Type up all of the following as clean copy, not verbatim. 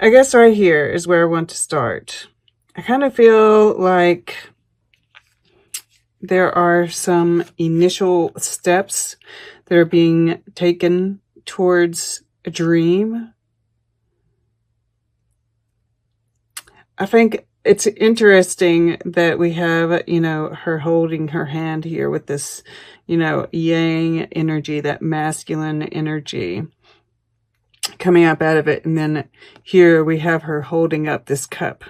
I guess right here is where I want to start. I kind of feel like there are some initial steps that are being taken towards a dream. I think it's interesting that we have, her holding her hand here with this, yang energy, that masculine energy coming up out of it. And then here we have her holding up this cup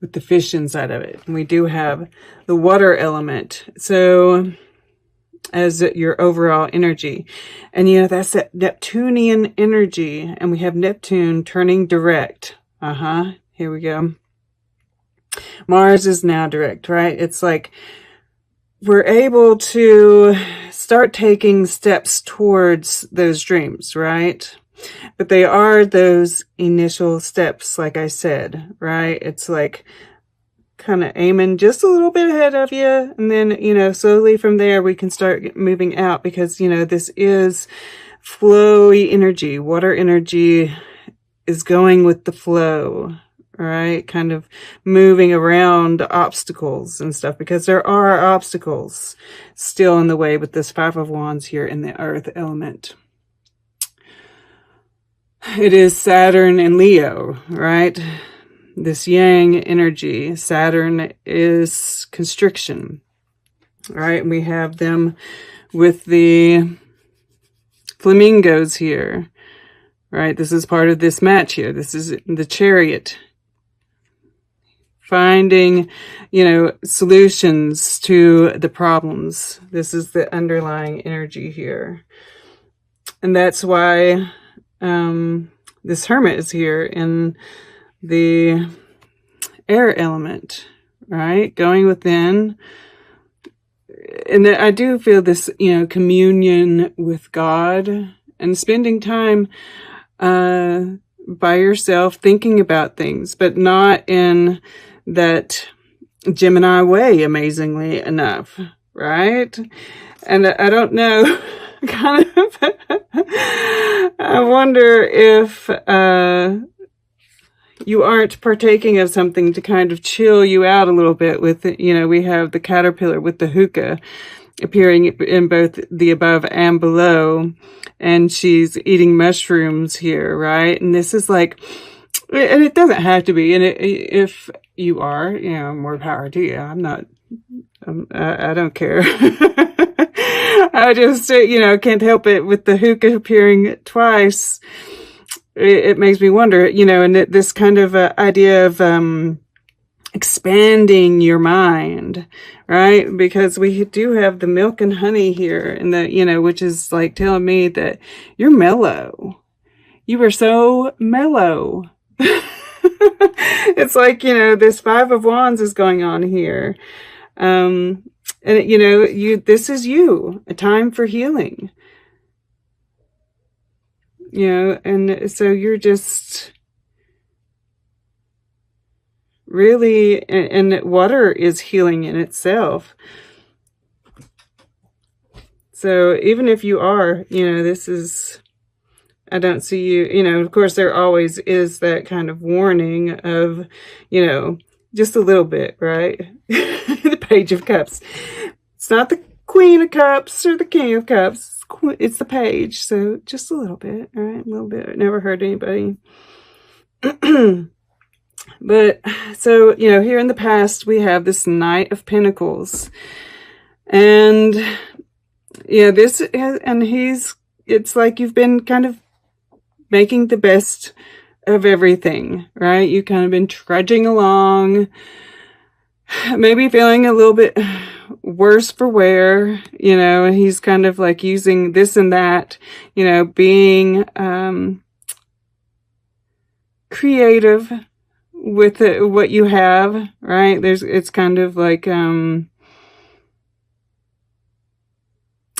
with the fish inside of it. And we do have the water element. So as your overall energy. And that's that Neptunian energy. And we have Neptune turning direct. Here we go. Mars is now direct, right? It's like we're able to start taking steps towards those dreams, right? But they are those initial steps, like I said, right? It's like kind of aiming just a little bit ahead of you. And then, slowly from there, we can start moving out because, this is flowy energy. Water energy is going with the flow, right? Kind of moving around obstacles and stuff because there are obstacles still in the way with this Five of Wands here in the earth element. It is Saturn and Leo, right? This yang energy. Saturn is constriction, right? And we have them with the flamingos here, right? This is part of this match here. This is the Chariot. Finding, solutions to the problems. This is the underlying energy here. And that's why this Hermit is here in the air element, right? Going within. And I do feel this, communion with God and spending time by yourself thinking about things, but not in that Gemini way, amazingly enough, right? And I don't know, kind of, I wonder if you aren't partaking of something to kind of chill you out a little bit with, we have the caterpillar with the hookah appearing in both the above and below, and she's eating mushrooms here, right? And this is like, and it doesn't have to be, and if you are, more power to you. I'm not, I don't care. I just, can't help it with the hookah appearing twice. It makes me wonder, and this kind of idea of expanding your mind, right? Because we do have the milk and honey here, and which is like telling me that you're mellow. You are so mellow. It's like, this Five of Wands is going on here. And this is you, a time for healing. And so you're just really, and water is healing in itself. So even if you are, this is, I don't see you, of course there always is that kind of warning of, just a little bit, right? The Page of Cups. It's not the Queen of Cups or the King of Cups. It's the Page. So just a little bit, all right? A little bit. It never hurt anybody. But so, here in the past, we have this Knight of Pentacles. And it's like you've been kind of making the best of everything, right? You've kind of been trudging along, maybe feeling a little bit worse for wear, and he's kind of like using this and that, being creative with what you have, right? It's kind of like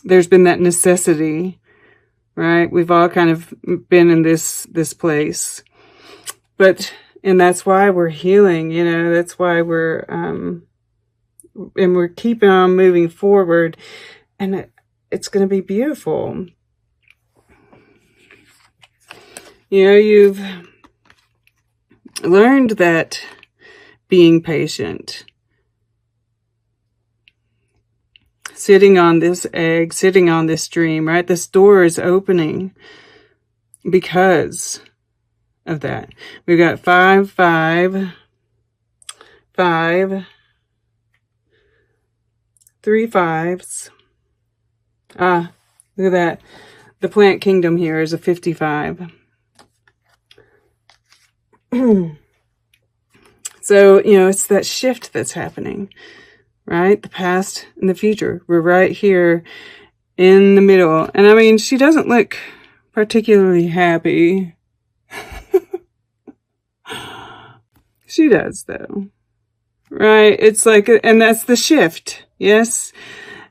there's been that necessity, right? We've all kind of been in this place, and that's why we're healing, that's why we're and we're keeping on moving forward, and it's going to be beautiful. You've learned that being patient, sitting on this egg, sitting on this dream, right? This door is opening because of that. We've got 5, 5, 5, 3 5s. Ah, look at that. The plant kingdom here is a 55. So, it's that shift that's happening, right? The past and the future. We're right here in the middle. And I mean, she doesn't look particularly happy. She does, though. Right? It's like, and that's the shift. Yes.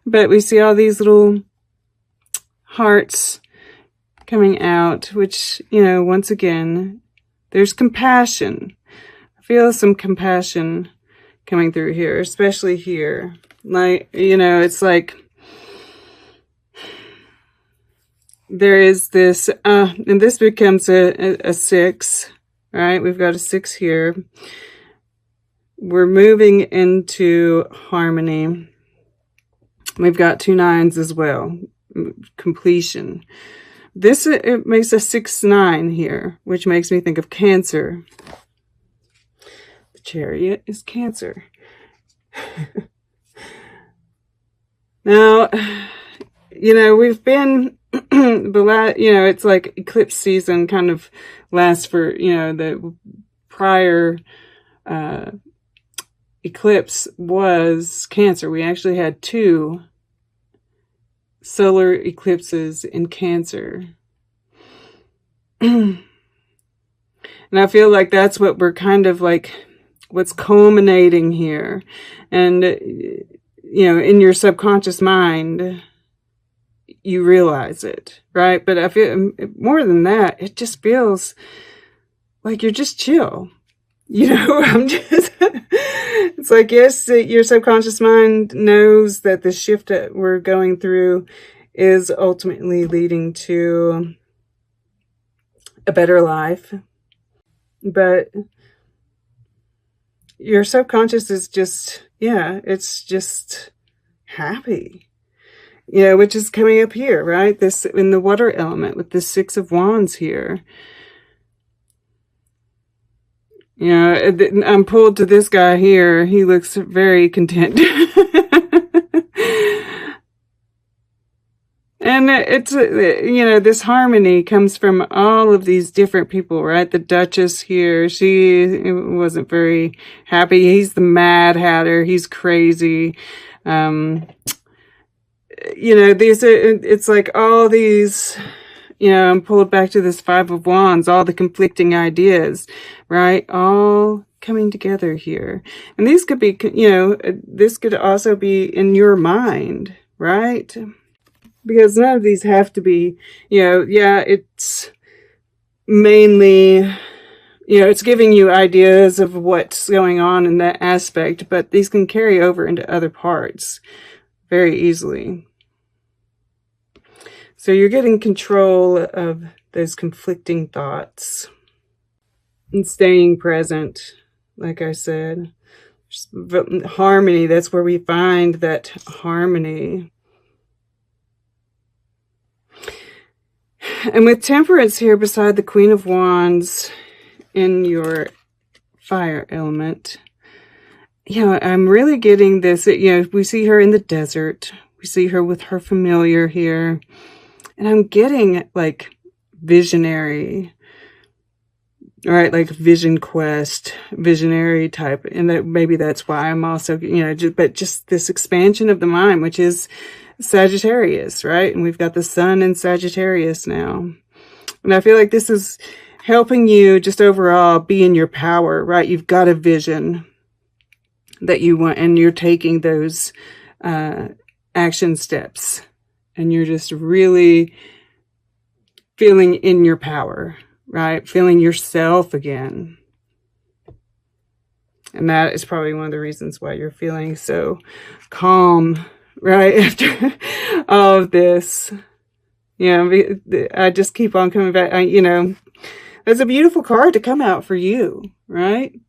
But we see all these little hearts coming out, which, once again, there's compassion. I feel some compassion coming through here, especially here. Like, it's like there is this, and this becomes a 6, right? We've got a 6 here. We're moving into harmony. We've got 2 9s as well. Completion. This, it makes a 6 9 here, which makes me think of Cancer. The Chariot is Cancer. Now, we've been it's like eclipse season kind of lasts for, the prior eclipse was Cancer. We actually had 2 solar eclipses in Cancer. And I feel like that's what we're kind of like, what's culminating here. And, in your subconscious mind, you realize it, right? But I feel more than that, it just feels like you're just chill. It's like, yes, your subconscious mind knows that the shift that we're going through is ultimately leading to a better life. But your subconscious is just, it's just happy, which is coming up here, right? This in the water element with the 6 of Wands here. I'm pulled to this guy here. He looks very content. And it's, this harmony comes from all of these different people, right? The Duchess here, she wasn't very happy. He's the Mad Hatter. He's crazy. It's like all these, I'm pulled back to this 5 of Wands, all the conflicting ideas, right? All coming together here. And these could be, this could also be in your mind, right? Because none of these have to be, it's mainly, it's giving you ideas of what's going on in that aspect, but these can carry over into other parts very easily. So you're getting control of those conflicting thoughts and staying present, like I said. Harmony, that's where we find that harmony. And with Temperance here beside the Queen of Wands in your fire element, I'm really getting this, we see her in the desert. We see her with her familiar here. And I'm getting like visionary, right? Like vision quest, visionary type. And that maybe that's why I'm also, but just this expansion of the mind, which is Sagittarius, right? And we've got the sun in Sagittarius now. And I feel like this is helping you just overall be in your power, right? You've got a vision that you want, and you're taking those action steps, and you're just really feeling in your power, right? Feeling yourself again. And that is probably one of the reasons why you're feeling so calm, right? After all of this, I just keep on coming back. It's a beautiful card to come out for you, right?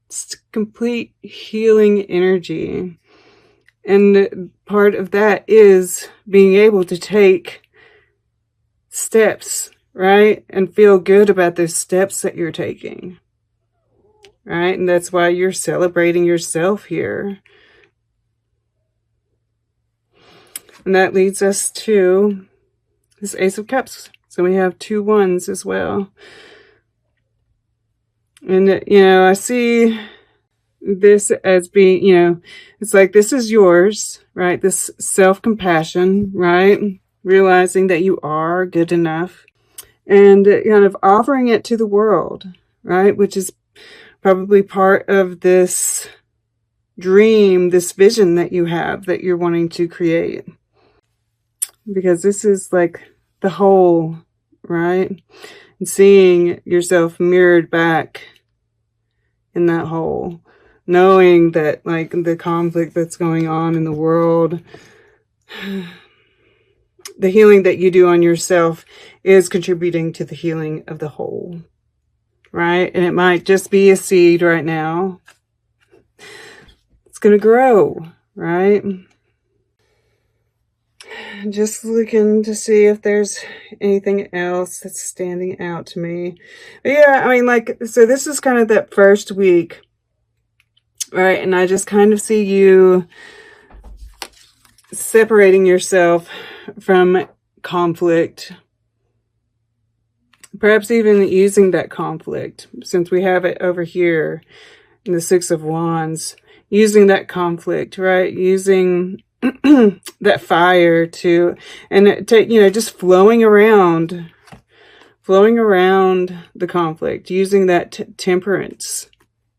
It's complete healing energy. And part of that is being able to take steps, right? And feel good about those steps that you're taking, right? And that's why you're celebrating yourself here. And that leads us to this Ace of Cups. So we have 2 wands as well. And, I see this as being, it's like this is yours, right? This self-compassion, right? Realizing that you are good enough and kind of offering it to the world, right? Which is probably part of this dream, this vision that you have that you're wanting to create. Because this is like the whole, right? And seeing yourself mirrored back in that whole, knowing that like the conflict that's going on in the world, the healing that you do on yourself is contributing to the healing of the whole, right? And it might just be a seed right now. It's going to grow, right? Just looking to see if there's anything else that's standing out to me. But yeah, I mean, like, so this is kind of that first week, right? And I just kind of see you separating yourself from conflict. Perhaps even using that conflict, since we have it over here in the 6 of Wands, using that conflict, right? Using that fire to, and to, just flowing around the conflict, using that temperance,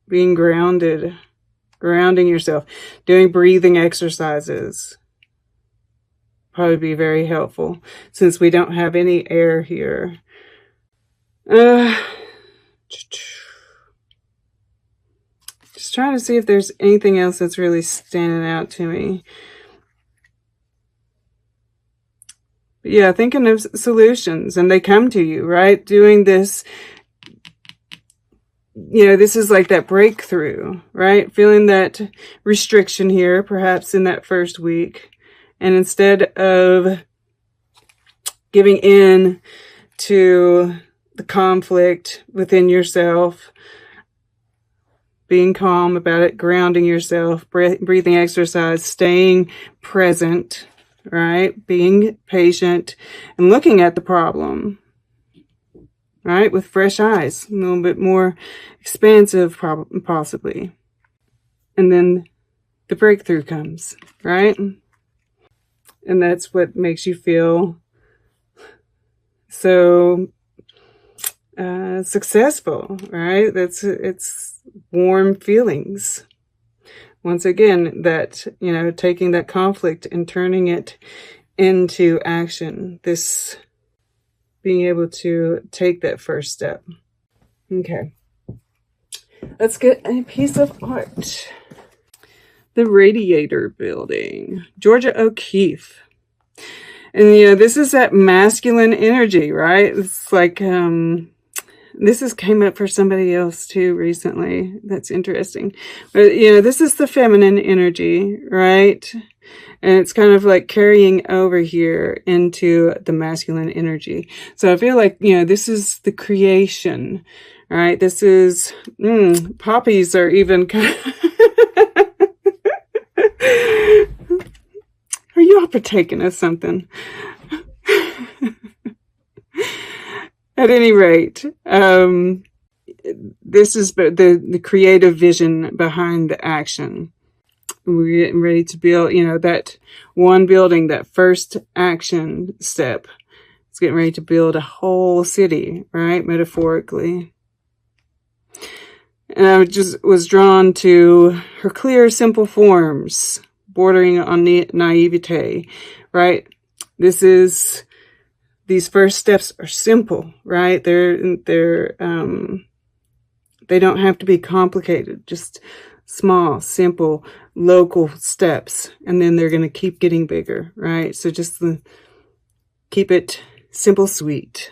being grounded, grounding yourself, doing breathing exercises. Probably be very helpful since we don't have any air here. Just trying to see if there's anything else that's really standing out to me. But yeah, thinking of solutions, and they come to you, right? Doing this, this is like that breakthrough, right? Feeling that restriction here, perhaps in that first week. And instead of giving in to the conflict within yourself, being calm about it, grounding yourself, breathing exercise, staying present, right? Being patient and looking at the problem, right? With fresh eyes, a little bit more expansive, possibly. And then the breakthrough comes, right? And that's what makes you feel so successful, right? It's warm feelings. Once again, that, taking that conflict and turning it into action. This being able to take that first step. Okay. Let's get a piece of art. The Radiator Building, Georgia O'Keeffe. And, this is that masculine energy, right? It's like, this came up for somebody else too recently. That's interesting. But, this is the feminine energy, right? And it's kind of like carrying over here into the masculine energy. So I feel like, this is the creation, right? This is, poppies are even kind of are you all partaking of something? At any rate, this is the creative vision behind the action. We're getting ready to build, that one building, that first action step. It's getting ready to build a whole city, right? Metaphorically. And I just was drawn to her clear, simple forms, bordering on naivete, right? These first steps are simple, right? They don't have to be complicated, just small, simple, local steps. And then they're going to keep getting bigger, right? So just keep it simple, sweet.